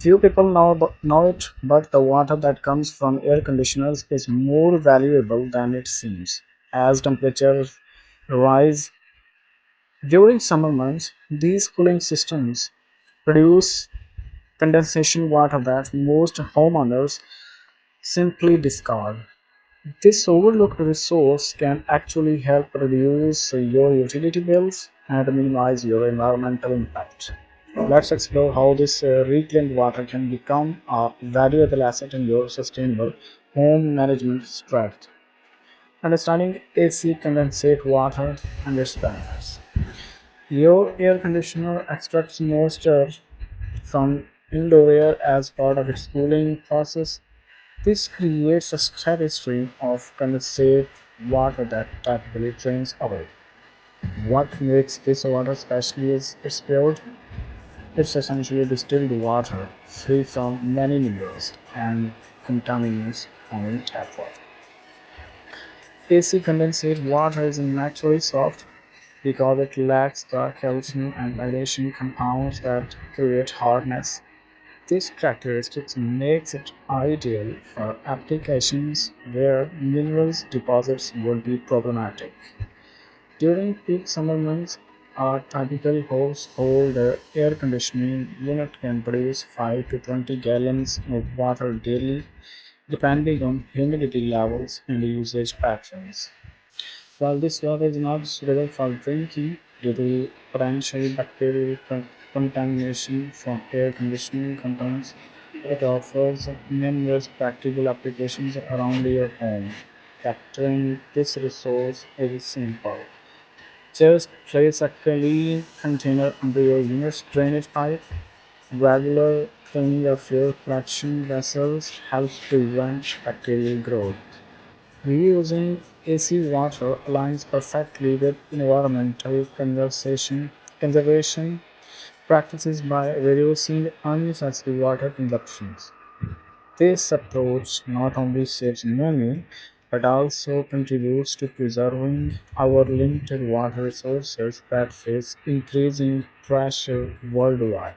Few people know it, but the water that comes from air conditioners is more valuable than it seems. As temperatures rise during summer months, these cooling systems produce condensation water that most homeowners simply discard. This overlooked resource can actually help reduce your utility bills and minimize your environmental impact. Let's explore how this reclaimed water can become a valuable asset in your sustainable home management strategy. Understanding AC condensate water and its benefits. Your air conditioner extracts moisture from indoor air as part of its cooling process. This creates a steady stream of condensate water that typically drains away. What makes this water special is its purity. It's essentially distilled water free from many minerals and contaminants from tap water. AC condensate water is naturally soft because it lacks the calcium and magnesium compounds that create hardness. This characteristic makes it ideal for applications where minerals deposits would be problematic. During peak summer months, a typical household air conditioning unit can produce 5 to 20 gallons of water daily, depending on humidity levels and usage patterns. While this water is not suitable for drinking due to potential bacterial contamination from air conditioning components, it offers numerous practical applications around your home. Capturing this resource is simple. Just place a clean container under your unit's drainage pipe. Regular cleaning of your collection vessels helps prevent bacterial growth. Reusing AC water aligns perfectly with environmental conservation practices by reducing unnecessary water consumptions. This approach not only saves money but also contributes to preserving our limited water resources that face increasing pressure worldwide.